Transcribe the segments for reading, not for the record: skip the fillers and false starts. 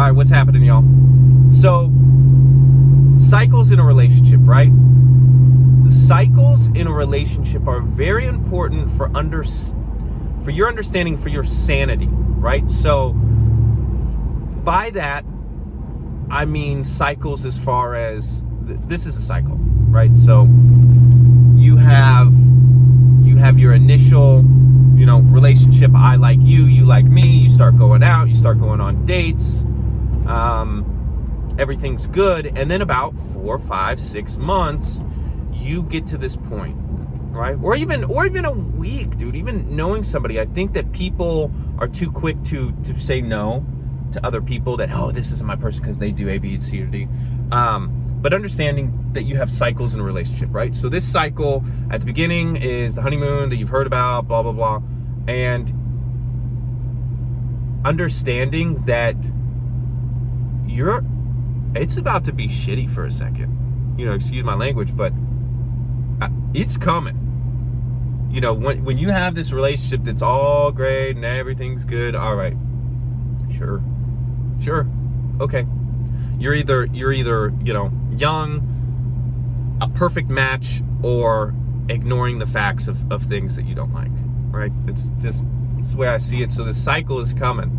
right, what's happening, y'all? So, cycles in a relationship, right? Cycles in a relationship are very important for your understanding, for your sanity, right? So, by that, I mean cycles as far as this is a cycle, right? So, you have your initial, relationship. I like you, you like me. You start going out, you start going on dates. Everything's good, and then about 4, 5, 6 months, you get to this point, right? Or even a week, dude. Even knowing somebody, I think that people are too quick to say no to other people. That this isn't my person because they do A, B, C, or D. But understanding that you have cycles in a relationship, right? So this cycle at the beginning is the honeymoon that you've heard about, blah, blah, blah. And understanding that it's about to be shitty for a second. Excuse my language, but it's coming. When you have this relationship that's all great and everything's good, all right, sure, okay. You're either young, a perfect match, or ignoring the facts of things that you don't like, right? It's the way I see it. So the cycle is coming,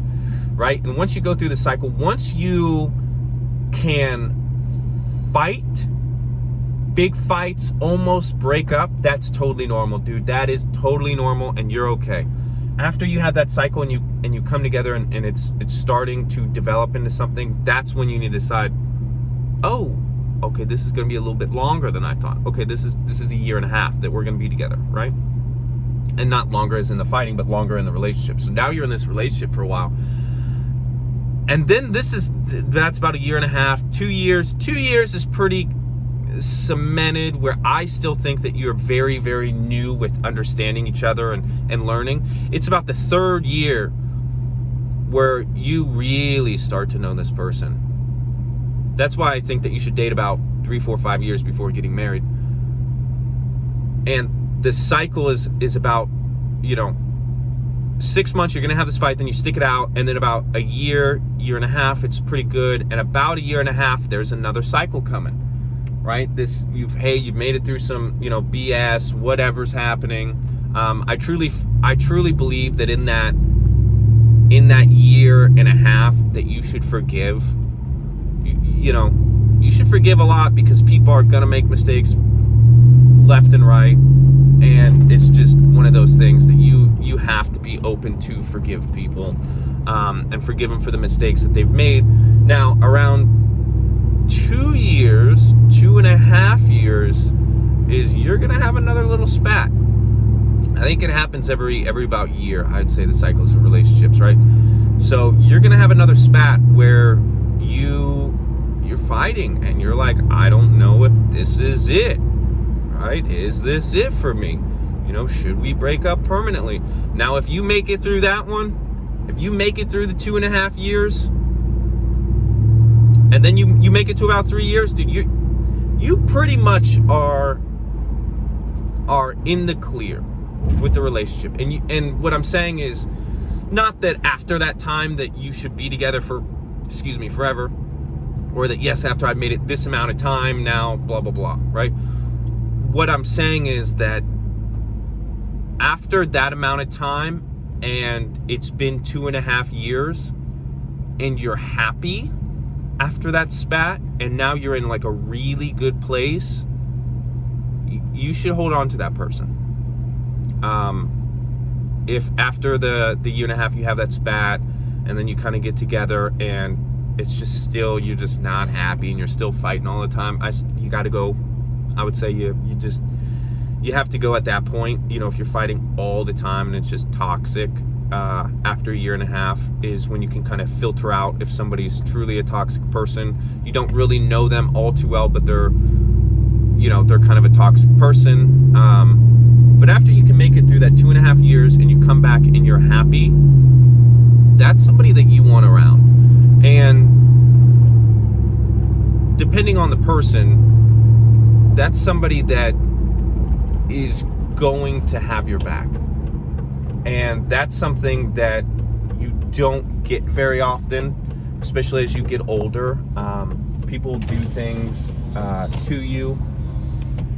right? And once you go through the cycle, once you can fight big fights, almost break up, that's totally normal, dude. That is totally normal, and you're okay. After you have that cycle and you come together and it's starting to develop into something, that's when you need to decide, okay, this is going to be a little bit longer than I thought. Okay, this is a year and a half that we're going to be together, right? And not longer as in the fighting, but longer in the relationship. So now you're in this relationship for a while. And then that's about a year and a half, 2 years. 2 years is pretty cemented, where I still think that you're very, very new with understanding each other and learning. It's about the 3rd year where you really start to know this person. That's why I think that you should date about 3, 4, 5 years before getting married. And the cycle is about 6 months, you're gonna have this fight, then you stick it out, and then about a year and a half, it's pretty good, and about a year and a half, there's another cycle coming, right? You've made it through some, BS, whatever's happening. I truly believe that in that year and a half that you should forgive. You should forgive a lot, because people are gonna make mistakes left and right. And it's just one of those things that you have to be open to forgive people, and forgive them for the mistakes that they've made. Now, around 2 years, 2.5 years, is you're gonna have another little spat. I think it happens every about year. I'd say the cycles of relationships, right? So you're gonna have another spat where you're fighting, and you're like, I don't know if this is it. Right? Is this it for me? Should we break up permanently? Now, if you make it through that one, if you make it through the 2.5 years, and then you make it to about 3 years, dude, you pretty much are in the clear with the relationship. And what I'm saying is, not that after that time that you should be together for, forever, or that, yes, after I've made it this amount of time, now blah blah blah, right? What I'm saying is that after that amount of time, and it's been 2.5 years, and you're happy after that spat, and now you're in like a really good place, you should hold on to that person. If after the year and a half you have that spat, and then you kind of get together, and it's just still, you're just not happy, and you're still fighting all the time, you got to go. I would say you have to go at that point. If you're fighting all the time and it's just toxic, after a year and a half is when you can kind of filter out if somebody's truly a toxic person. You don't really know them all too well, but they're kind of a toxic person. But after you can make it through that 2.5 years and you come back and you're happy, that's somebody that you want around. And depending on the person, that's somebody that is going to have your back. And that's something that you don't get very often. especially as you get older. People do things to you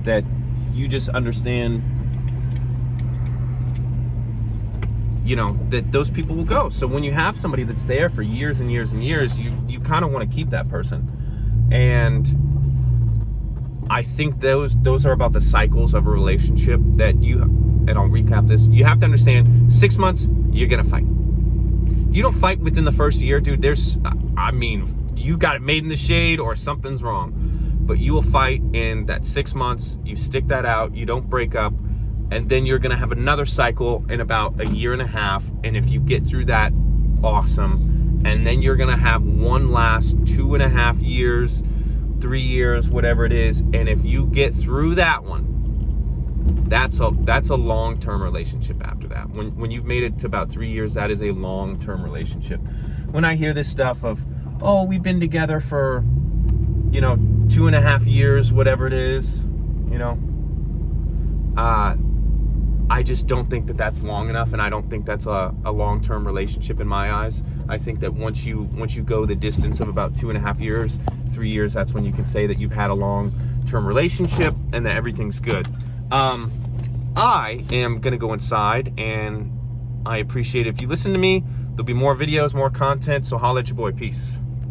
that you just understand, you know, that those people will go. So when you have somebody that's there for years and years and years, you kind of want to keep that person. And I think those are about the cycles of a relationship that and I'll recap this. You have to understand, 6 months, you're gonna fight. You don't fight within the first year, dude. You got it made in the shade or something's wrong. But you will fight in that 6 months. You stick that out. You don't break up. And then you're going to have another cycle in about a year and a half. And if you get through that, awesome. And then you're going to have one last 2.5 years, 3 years, whatever it is. And if you get through that one, that's a long-term relationship after that. When you've made it to about 3 years, that is a long-term relationship. When I hear this stuff of, oh, we've been together for, 2.5 years, whatever it is, I just don't think that that's long enough, and I don't think that's a long-term relationship in my eyes. I think that once you go the distance of about 2.5 years, 3 years, that's when you can say that you've had a long-term relationship and that everything's good. I am gonna go inside, and I appreciate it if you listen to me. There'll be more videos, more content, so holla at your boy. Peace.